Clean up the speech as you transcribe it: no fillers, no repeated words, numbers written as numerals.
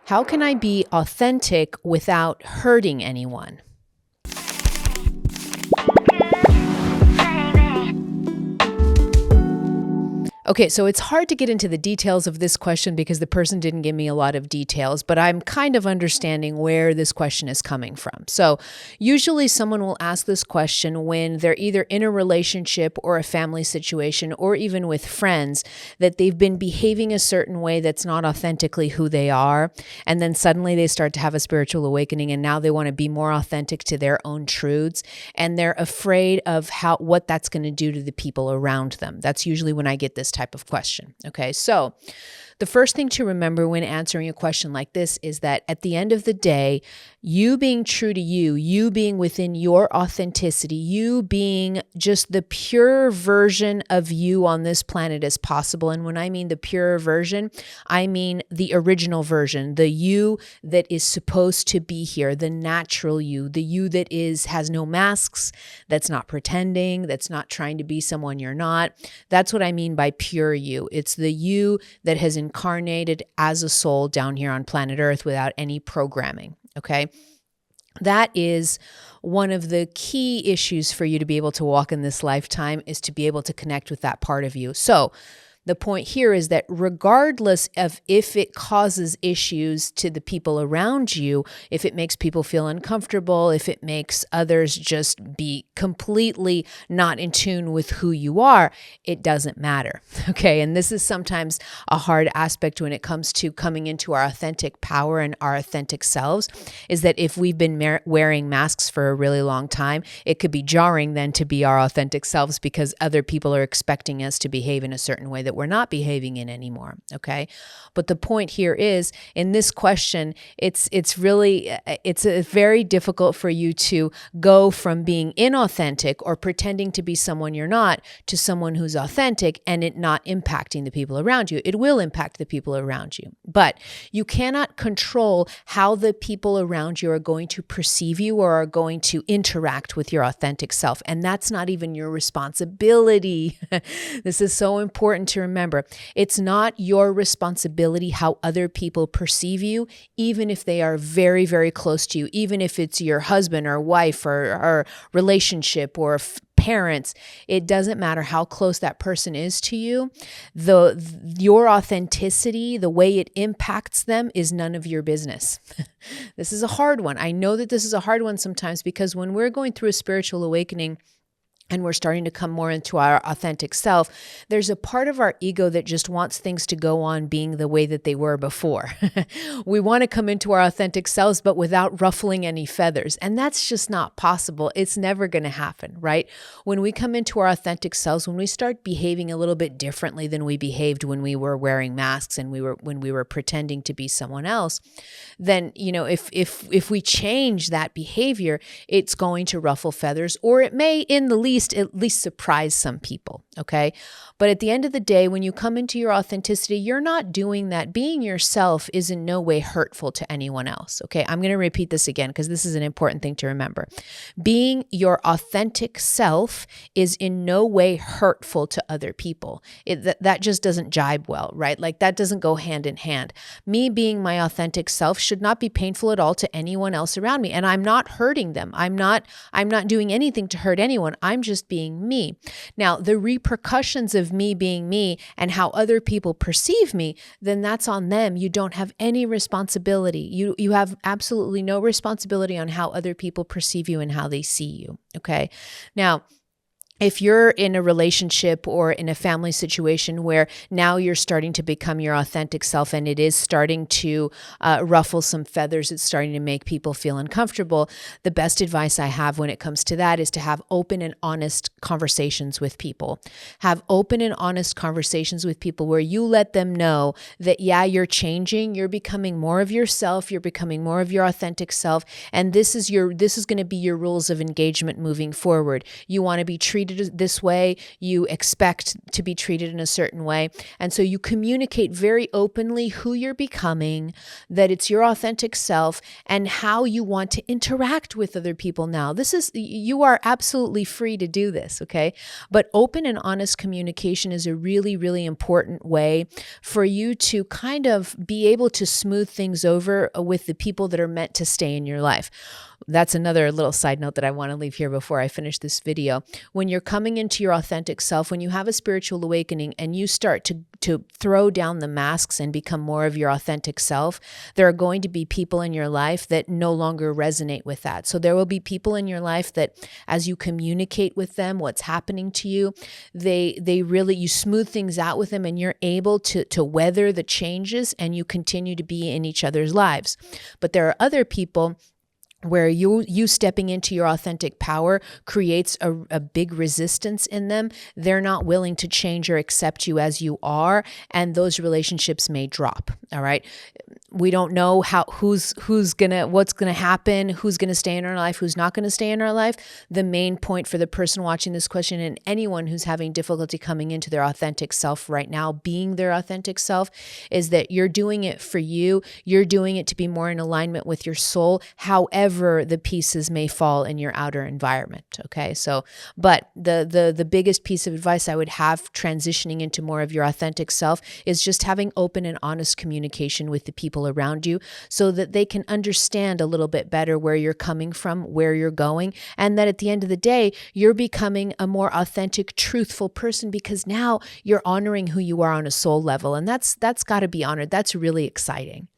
How can I be authentic without hurting anyone? Okay, so it's hard to get into the details of this question because the person didn't give me a lot of details, but I'm kind of understanding where this question is coming from. So usually someone will ask this question when they're either in a relationship or a family situation or even with friends that they've been behaving a certain way that's not authentically who they are. And then suddenly they start to have a spiritual awakening and now they want to be more authentic to their own truths. And they're afraid of what that's going to do to the people around them. That's usually when I get this type of question. Okay, so the first thing to remember when answering a question like this is that at the end of the day, you being true to you, you being within your authenticity, you being just the pure version of you on this planet as possible. And when I mean the pure version, I mean the original version, the you that is supposed to be here, the natural you, the you that has no masks, that's not pretending, that's not trying to be someone you're not. That's what I mean by pure you. It's the you that has incarnated as a soul down here on planet Earth without any programming, okay? That is one of the key issues for you to be able to walk in this lifetime, is to be able to connect with that part of you. So the point here is that regardless of if it causes issues to the people around you, if it makes people feel uncomfortable, if it makes others just be completely not in tune with who you are, it doesn't matter. Okay. And this is sometimes a hard aspect when it comes to coming into our authentic power and our authentic selves, is that if we've been wearing masks for a really long time, it could be jarring then to be our authentic selves because other people are expecting us to behave in a certain way that we're not behaving in anymore. Okay. But the point here is, in this question, it's very difficult for you to go from being inauthentic or pretending to be someone you're not to someone who's authentic and it not impacting the people around you. It will impact the people around you, but you cannot control how the people around you are going to perceive you or are going to interact with your authentic self. And that's not even your responsibility. This is so important to remember. It's not your responsibility how other people perceive you, even if they are very, very close to you, even if it's your husband or wife or relationship or parents. It doesn't matter how close that person is to you. Your authenticity, the way it impacts them, is none of your business. This is a hard one. I know that this is a hard one sometimes because when we're going through a spiritual awakening, and we're starting to come more into our authentic self, there's a part of our ego that just wants things to go on being the way that they were before. We want to come into our authentic selves, but without ruffling any feathers. And that's just not possible. It's never going to happen, right? When we come into our authentic selves, when we start behaving a little bit differently than we behaved when we were wearing masks and when we were pretending to be someone else, then, if we change that behavior, it's going to ruffle feathers, or it may, in the at least surprise some people, okay? But at the end of the day, when you come into your authenticity, you're not doing that. Being yourself is in no way hurtful to anyone else, okay? I'm going to repeat this again because this is an important thing to remember. Being your authentic self is in no way hurtful to other people. That just doesn't jibe well, right? Like that doesn't go hand in hand. Me being my authentic self should not be painful at all to anyone else around me, and I'm not hurting them. I'm not doing anything to hurt anyone. I'm just being me. Now, the repercussions of me being me and how other people perceive me, then that's on them. You don't have any responsibility. You have absolutely no responsibility on how other people perceive you and how they see you. Okay. Now, if you're in a relationship or in a family situation where now you're starting to become your authentic self and it is starting to ruffle some feathers, it's starting to make people feel uncomfortable, the best advice I have when it comes to that is to have open and honest conversations with people. Have open and honest conversations with people where you let them know that, yeah, you're changing, you're becoming more of yourself, you're becoming more of your authentic self, and this is going to be your rules of engagement moving forward. You want to be treated treated this way, you expect to be treated in a certain way. And so you communicate very openly who you're becoming, that it's your authentic self, and how you want to interact with other people now. You are absolutely free to do this, okay? But open and honest communication is a really, really important way for you to kind of be able to smooth things over with the people that are meant to stay in your life. That's another little side note that I want to leave here before I finish this video. When you're coming into your authentic self, when you have a spiritual awakening and you start to throw down the masks and become more of your authentic self, there are going to be people in your life that no longer resonate with that. So there will be people in your life that, as you communicate with them what's happening to you, you smooth things out with them, and you're able to weather the changes, and you continue to be in each other's lives. But there are other people where you stepping into your authentic power creates a big resistance in them. They're not willing to change or accept you as you are, and those relationships may drop. All right. We don't know what's gonna happen, who's gonna stay in our life, who's not gonna stay in our life. The main point for the person watching this question, and anyone who's having difficulty coming into their authentic self right now, being their authentic self, is that you're doing it for you. You're doing it to be more in alignment with your soul, however the pieces may fall in your outer environment. Okay. So, but the biggest piece of advice I would have transitioning into more of your authentic self is just having open and honest communication with the people around you, so that they can understand a little bit better where you're coming from, where you're going, and that at the end of the day, you're becoming a more authentic, truthful person, because now you're honoring who you are on a soul level. And that's got to be honored. That's really exciting.